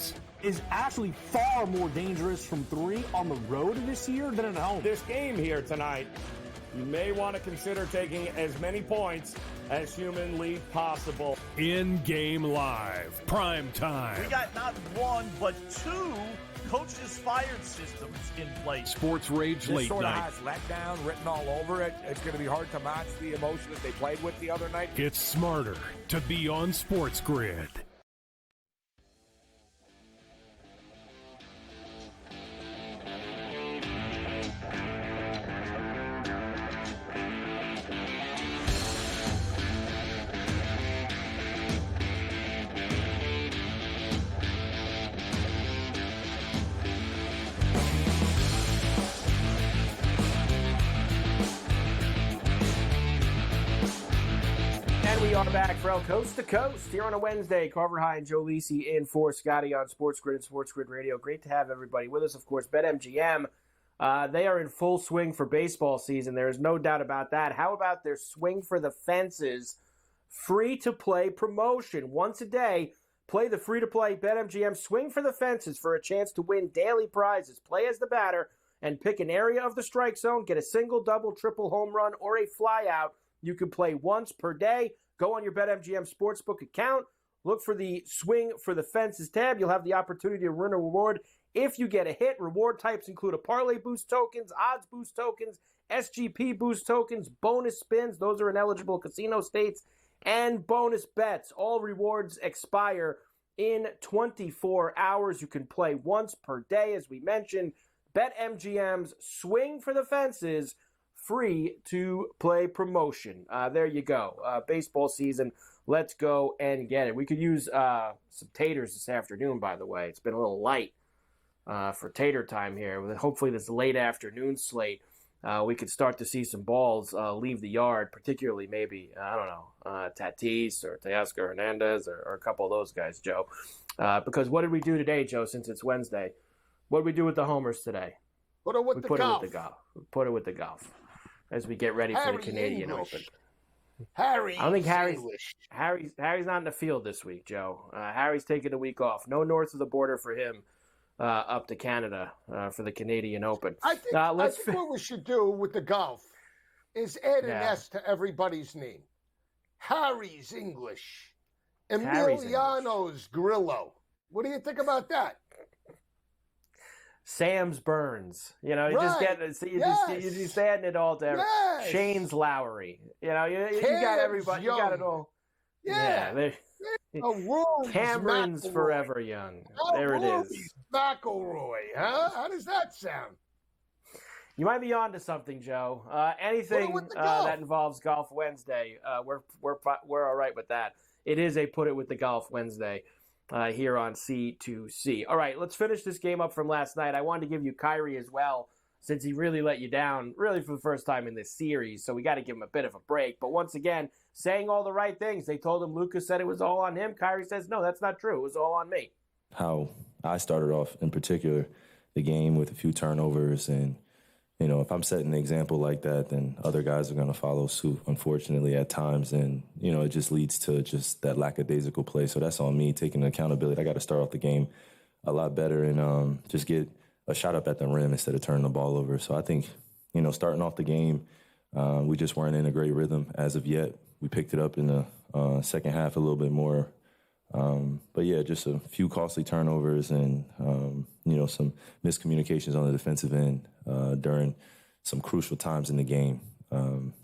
is actually far more dangerous from three on the road this year than at home. This game here tonight, you may want to consider taking as many points as humanly possible. In-game live. Prime time. We got not one, but two coaches fired systems in place. Sports Rage This Late sort of Night. has letdown written all over it. It's going to be hard to match the emotion that they played with the other night. It's smarter to be on SportsGrid. We are back from Coast to Coast here on a Wednesday. Carver High and Joe Lisi in for Scotty on SportsGrid and SportsGrid Radio. Great to have everybody with us. Of course, BetMGM, they are in full swing for baseball season. There is no doubt about that. How about their Swing for the Fences free-to-play promotion? Once a day, play the free-to-play BetMGM Swing for the Fences for a chance to win daily prizes. Play as the batter and pick an area of the strike zone. Get a single, double, triple home run, or a flyout. You can play once per day. Go on your BetMGM Sportsbook account. Look for the Swing for the Fences tab. You'll have the opportunity to win a reward if you get a hit. Reward types include a parlay boost tokens, odds boost tokens, SGP boost tokens, bonus spins. Those are in eligible casino states, and bonus bets. All rewards expire in 24 hours. You can play once per day, as we mentioned. BetMGM's Swing for the Fences free to play promotion. There you go. Baseball season. Let's go and get it. We could use some taters this afternoon, by the way. It's been a little light for tater time here. Hopefully this late afternoon slate, we could start to see some balls leave the yard, particularly maybe, I don't know, Tatis or Teoscar Hernandez or a couple of those guys, Joe. Because what did we do today, Joe, since it's Wednesday? What did we do with the homers today? Put it with the golf. Put it with the golf. As we get ready for the Canadian Open. I don't think Harry's not in the field this week, Joe. Harry's taking a week off. No north of the border for him up to Canada for the Canadian Open. I think what we should do with the golf is add an S to everybody's name. Harry's English. Emiliano's Grillo. What do you think about that? Sam's Burns, you know, you just adding it all together. Shane's Lowry, you know, you got everybody, you got it all. Cameron's McElroy. Forever Young. There it is. McElroy, huh? How does that sound? You might be onto something, Joe. Anything that involves Golf Wednesday, we're all right with that. It is a Put It With the Golf Wednesday. Here on C2C. All right, let's finish this game up from last night. I wanted to give you Kyrie as well, since he really let you down, really for the first time in this series, so we got to give him a bit of a break. But once again, saying all the right things. They told him Lucas said it was all on him. Kyrie says, no, that's not true. It was all on me. How I started off, in particular, the game with a few turnovers, and you know, if I'm setting an example like that, then other guys are going to follow suit, unfortunately, at times. And, you know, it just leads to just that lackadaisical play. So that's on me, taking accountability. I got to start off the game a lot better and just get a shot up at the rim instead of turning the ball over. So I think starting off the game, we just weren't in a great rhythm as of yet. We picked it up in the second half a little bit more. But yeah, just a few costly turnovers and, some miscommunications on the defensive end during some crucial times in the game.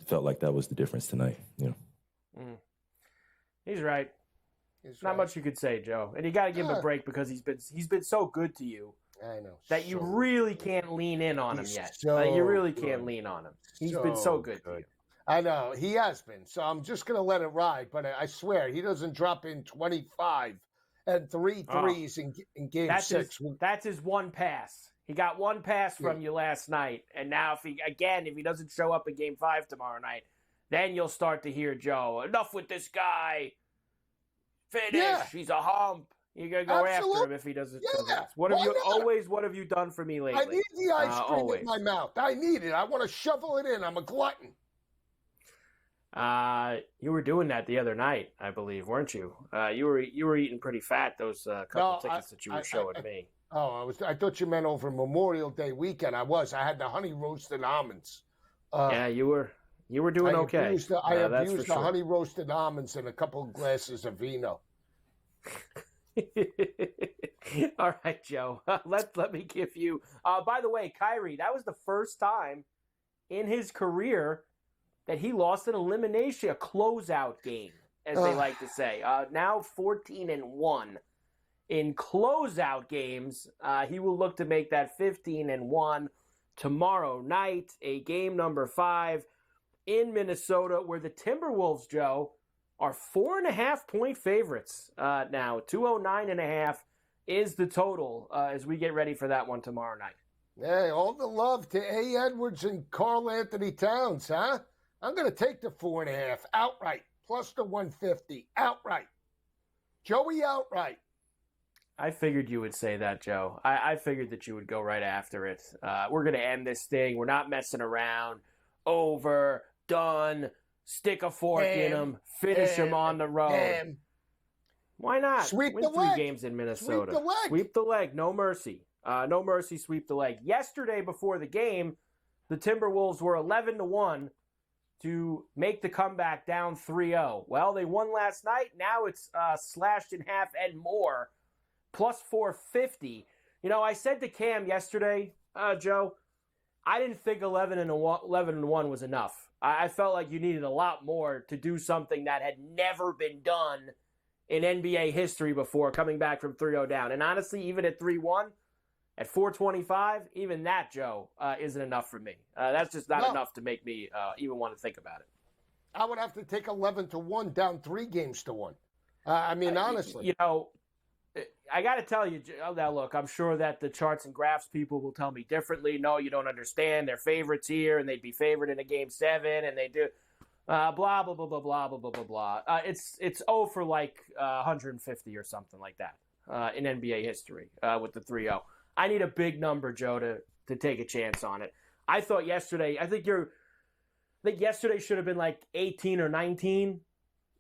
Felt like that was the difference tonight, He's right. Not much you could say, Joe. And you got to give him a break because he's been so good to you. I know. That you really can't lean in on him yet. You really can't lean on him. He's been so good to you. I know. He has been. So I'm just going to let it ride. But I swear, he doesn't drop in 25 and 3 threes in game 6. That's his one pass. He got one pass from you last night. And now if he doesn't show up in game 5 tomorrow night, then you'll start to hear Joe, enough with this guy. Finish. Yeah. He's a hump. You're going to go after him if he doesn't. Yeah. What have you done for me lately? I need the ice cream in my mouth. I need it. I want to shovel it in. I'm a glutton. You were doing that the other night, I believe, weren't you? You were eating pretty fat those couple tickets that you were showing me. I thought you meant over Memorial Day weekend. I had the honey roasted almonds. Yeah, you were doing okay. I abused the honey roasted almonds and a couple of glasses of vino. All right, Joe. Let me give you. By the way, Kyrie, that was the first time in his career that he lost an elimination, a closeout game, as they like to say. Now 14-1 in closeout games. He will look to make that 15-1 tomorrow night. A game number 5 in Minnesota, where the Timberwolves, Joe, are 4.5-point favorites now. 209.5 is the total as we get ready for that one tomorrow night. Hey, all the love to A. Edwards and Karl Anthony Towns, huh? I'm going to take the 4.5 outright, plus the 150 outright. Joey outright. I figured you would say that, Joe. I figured that you would go right after it. We're going to end this thing. We're not messing around. Over, done. Stick a fork in them. Finish them on the road. Why not? Sweep Win the 3 leg. games in Minnesota. Sweep the leg. Sweep the leg. No mercy. No mercy. Sweep the leg. Yesterday before the game, the Timberwolves were 11-1 to make the comeback down 3-0. Well, they won last night. Now it's slashed in half and more. Plus 450. I said to Cam yesterday, Joe, I didn't think 11-1 was enough. I felt like you needed a lot more to do something that had never been done in NBA history before, coming back from 3-0 down. And honestly, even at 3-1, at 425, even that, Joe, isn't enough for me. That's just not enough to make me even want to think about it. I would have to take 11-1 down 3 games to 1. Honestly. I got to tell you, now look, I'm sure that the charts and graphs people will tell me differently. No, you don't understand. They're favorites here, and they'd be favored in a game 7, and they do blah, blah, blah, blah, blah, blah, blah, blah, blah. It's 0 for like 150 or something like that in NBA history with the 3-0. I need a big number, Joe, to take a chance on it. I thought yesterday, I think yesterday should have been like 18 or 19.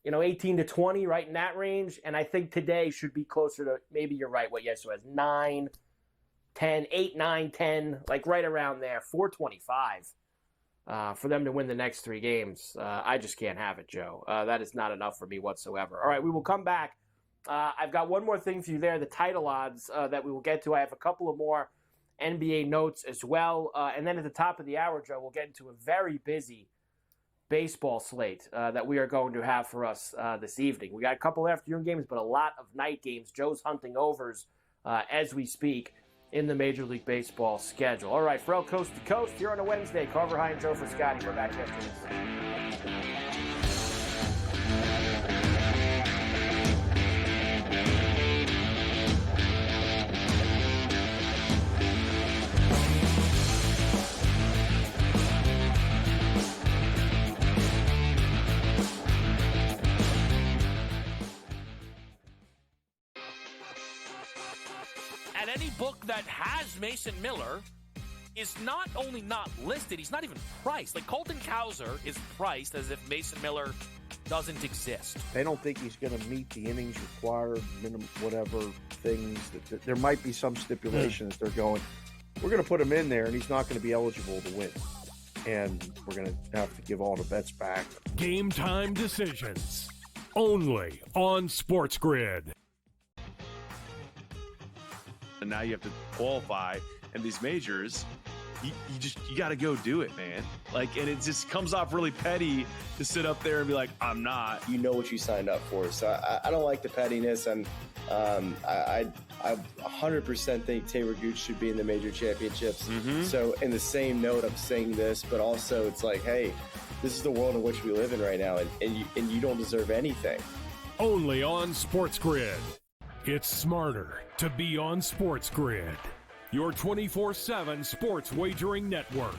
18 to 20, right in that range. And I think today should be closer to, maybe you're right, what yesterday was, 9, 10, 8, 9, 10, like right around there, 425 for them to win the next 3 games. I just can't have it, Joe. That is not enough for me whatsoever. All right, we will come back. I've got one more thing for you there, the title odds that we will get to. I have a couple of more NBA notes as well. And then at the top of the hour, Joe, we'll get into a very busy baseball slate that we are going to have for us this evening. We got a couple afternoon games, but a lot of night games. Joe's hunting overs as we speak in the Major League Baseball schedule. All right, Ferrall Coast to Coast here on a Wednesday. Carver High and Joe for Scotty. We're back after this. Any book that has Mason Miller is not only not listed, he's not even priced. Like Colton Cowser is priced as if Mason Miller doesn't exist. They don't think he's going to meet the innings required, whatever things. There might be some stipulation that they're going, we're going to put him in there and he's not going to be eligible to win. and we're going to have to give all the bets back. Game time decisions. Only on SportsGrid. And now you have to qualify, and these majors, you got to go do it, man. Like, and it just comes off really petty to sit up there and be like, I'm not. You know what you signed up for. So I don't like the pettiness, and I 100% think Taylor Gooch should be in the major championships. So in the same note, I'm saying this, but also it's like, hey, this is the world in which we live in right now, and you don't deserve anything. Only on SportsGrid. It's smarter to be on SportsGrid. Your 24/7 sports wagering network.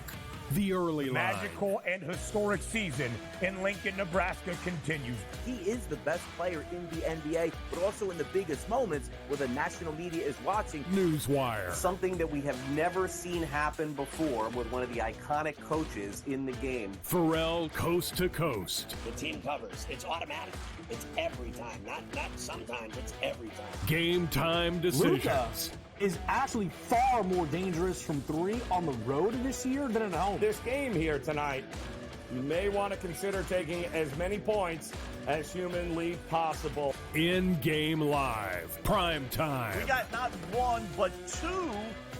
The early line. Magical and historic season in Lincoln, Nebraska continues. He is the best player in the NBA, but also in the biggest moments where the national media is watching. Newswire. Something that we have never seen happen before with one of the iconic coaches in the game. Ferrall coast to coast. The team covers. It's automatic. It's every time. Not sometimes. It's every time. Game time decisions. Luka is actually far more dangerous from three on the road this year than at home. This game here tonight, you may want to consider taking as many points as humanly possible. In-game live. Prime time. We got not one, but two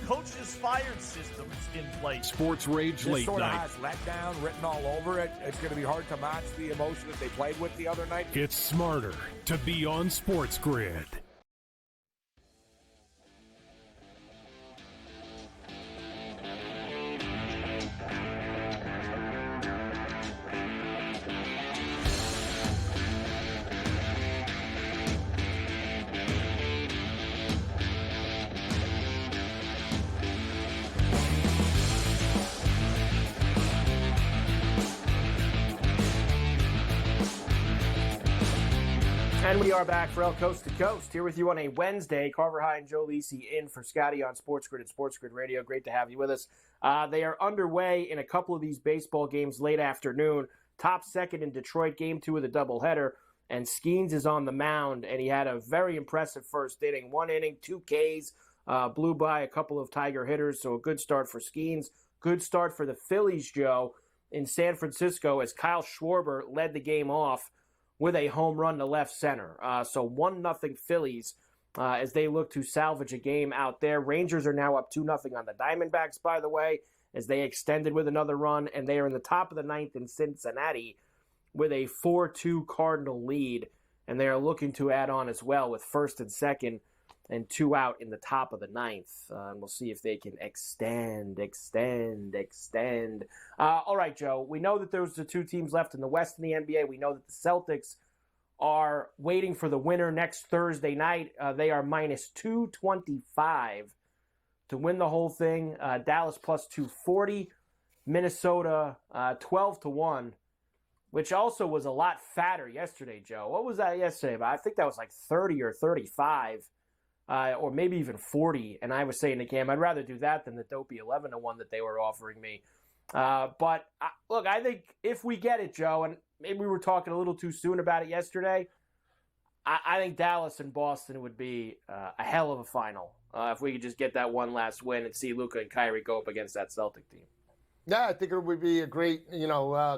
coaches fired systems in place. Sports Rage This Late sort of Night. has letdown written all over it. It's going to be hard to match the emotion that they played with the other night. It's smarter to be on SportsGrid. And we are back for El Coast to Coast, here with you on a Wednesday. Carver High and Joe Lisi in for Scotty on SportsGrid and SportsGrid Radio. Great to have you with us. They are underway in a couple of these baseball games late afternoon. Top second in Detroit, game 2 of the doubleheader. And Skeens is on the mound, and he had a very impressive first inning. 1 inning, 2 Ks, blew by a couple of Tiger hitters, so a good start for Skeens. Good start for the Phillies, Joe, in San Francisco, as Kyle Schwarber led the game off with a home run to left center. So 1-0 Phillies as they look to salvage a game out there. Rangers are now up 2-0 on the Diamondbacks, by the way, as they extended with another run, and they are in the top of the 9th in Cincinnati with a 4-2 Cardinal lead, and they are looking to add on as well with first and second and 2 out in the top of the 9th. And we'll see if they can extend. All right, Joe, we know that there's the 2 teams left in the West in the NBA. We know that the Celtics are waiting for the winner next Thursday night. They are minus 225 to win the whole thing. Dallas plus 240. Minnesota 12-1, which also was a lot fatter yesterday, Joe. What was that yesterday? I think that was like 30 or 35. Or maybe even 40, and I was saying to Cam, I'd rather do that than the dopey 11-1 that they were offering me. But look, I think if we get it, Joe, and maybe we were talking a little too soon about it yesterday, I think Dallas and Boston would be a hell of a final if we could just get that one last win and see Luka and Kyrie go up against that Celtic team. Yeah, I think it would be a great,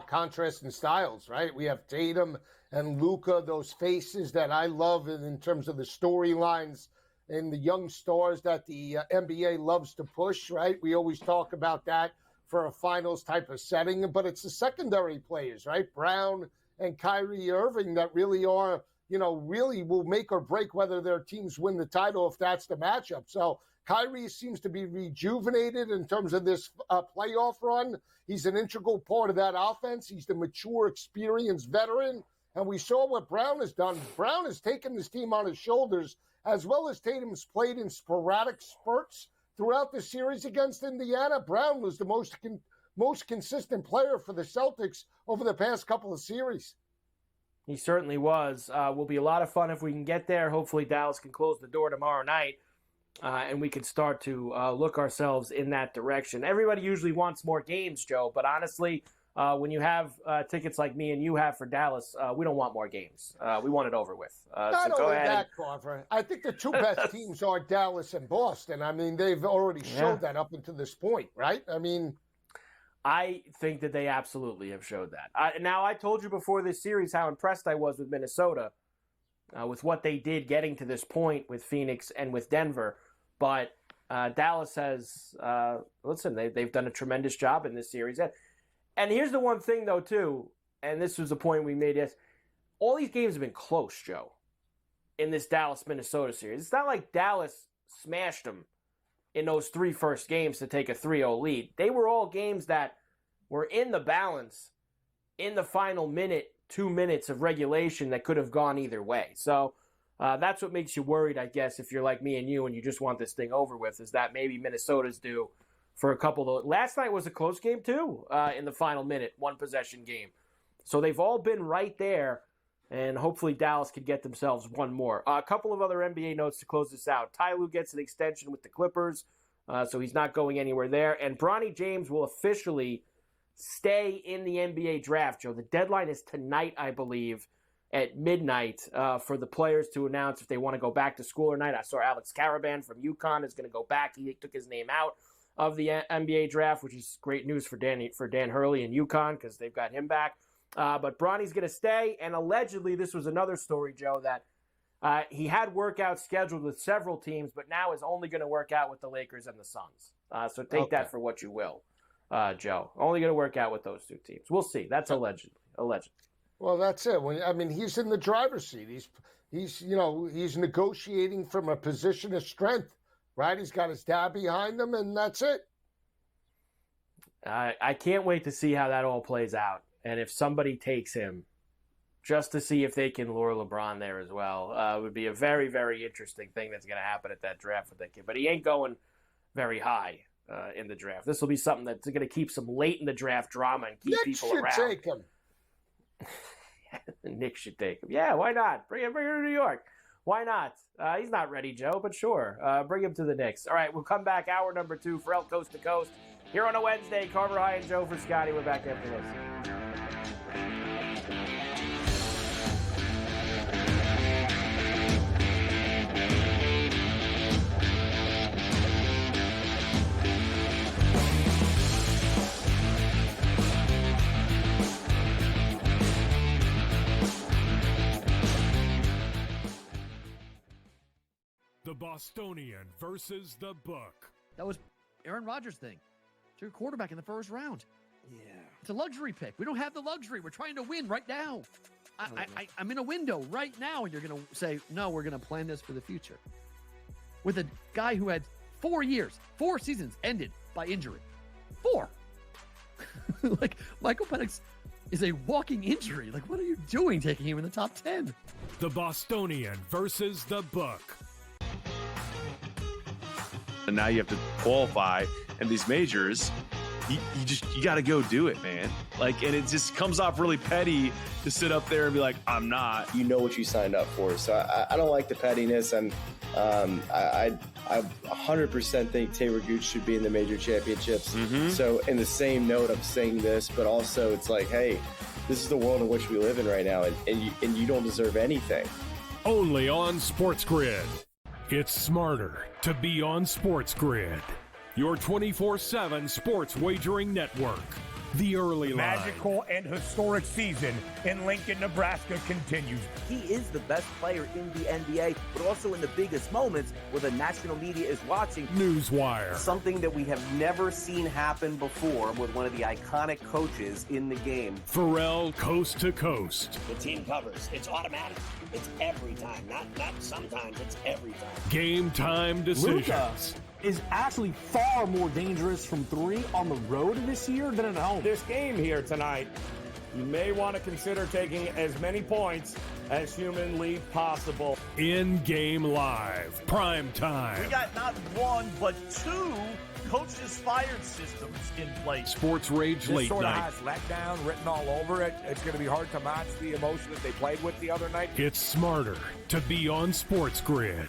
contrast in styles, right? We have Tatum and Luka, those faces that I love in terms of the storylines and the young stars that the NBA loves to push, right? We always talk about that for a finals type of setting, but it's the secondary players, right? Brown and Kyrie Irving that really are, really will make or break whether their teams win the title if that's the matchup. So Kyrie seems to be rejuvenated in terms of this playoff run. He's an integral part of that offense. He's the mature, experienced veteran. And we saw what Brown has done. Brown has taken this team on his shoulders, as well as Tatum's played in sporadic spurts throughout the series against Indiana. Brown was the most consistent player for the Celtics over the past couple of series. He certainly was. Will be a lot of fun if we can get there. Hopefully Dallas can close the door tomorrow night, and we can start to look ourselves in that direction. Everybody usually wants more games, Joe, but honestly, when you have tickets like me and you have for Dallas, we don't want more games. We want it over with. Not so only that, Carver. I think the 2 best teams are Dallas and Boston. I mean, they've already showed that up until this point, right? I mean, I think that they absolutely have showed that. Now, I told you before this series how impressed I was with Minnesota, with what they did getting to this point with Phoenix and with Denver. But Dallas has, listen, they've done a tremendous job in this series. And here's the one thing, though, too, and this was the point we made, yes, all these games have been close, Joe, in this Dallas-Minnesota series. It's not like Dallas smashed them in those 3 first games to take a 3-0 lead. They were all games that were in the balance in the final minute, 2 minutes of regulation that could have gone either way. So that's what makes you worried, I guess, if you're like me and you just want this thing over with, is that maybe Minnesota's due for a couple of... Last night was a close game, too, in the final minute, 1-possession game. So they've all been right there, and hopefully Dallas could get themselves one more. A couple of other NBA notes to close this out. Ty Lue gets an extension with the Clippers, so he's not going anywhere there. And Bronny James will officially stay in the NBA draft, Joe. The deadline is tonight, I believe, at midnight for the players to announce if they want to go back to school or not. I saw Alex Caravan from UConn is going to go back. He took his name out of the NBA draft, which is great news for Dan Hurley and UConn because they've got him back. But Bronny's going to stay, and allegedly this was another story, Joe, that he had workouts scheduled with several teams, but now is only going to work out with the Lakers and the Suns. So take that for what you will, Joe. Only going to work out with those 2 teams. We'll see. That's allegedly. Well, that's it. He's in the driver's seat. He's negotiating from a position of strength, right? He's got his dad behind him, and that's it. I can't wait to see how that all plays out. And if somebody takes him, just to see if they can lure LeBron there as well, would be a very, very interesting thing that's going to happen at that draft with that kid. But he ain't going very high in the draft. This will be something that's going to keep some late in the draft drama and keep people around. Nick should take him. Nick should take him. Yeah, why not? Bring him to New York. Why not? He's not ready, Joe, but sure. Bring him to the Knicks. All right, we'll come back. Hour number 2 for Ferrall Coast to Coast. Here on a Wednesday, Carver High and Joe for Scotty. We're back after this. The Bostonian versus the book. That was Aaron Rodgers' thing. To your quarterback in the first round. Yeah. It's a luxury pick. We don't have the luxury. We're trying to win right now. I'm in a window right now, and you're going to say, no, we're going to plan this for the future. With a guy who had 4 years, 4 seasons ended by injury. 4. Like, Michael Penix is a walking injury. Like, what are you doing taking him in the top 10? The Bostonian versus the book. And now you have to qualify, and these majors, you got to go do it, man. Like, and it just comes off really petty to sit up there and be like, I'm not. You know what you signed up for. So I don't like the pettiness, and I 100% think Taylor Gooch should be in the major championships. So in the same note, I'm saying this, but also it's like, hey, this is the world in which we live in right now, and you don't deserve anything. Only on SportsGrid. It's smarter to be on SportsGrid. Your 24/7 sports wagering network. The early line. Magical and historic season in Lincoln, Nebraska continues. He is the best player in the NBA, but also in the biggest moments where the national media is watching. Newswire. Something that we have never seen happen before with one of the iconic coaches in the game. Ferrall Coast to Coast. The team covers. It's automatic. It's every time. Not sometimes. It's every time. Game time decisions. Luka is actually far more dangerous from 3 on the road this year than at home. This game here tonight, you may want to consider taking as many points as humanly possible. In-game live. Prime time. We got not 1, but 2 coaches fired systems in place. Sports Rage This Late sort of Night. has letdown written all over it. It's going to be hard to match the emotion that they played with the other night. It's smarter to be on SportsGrid.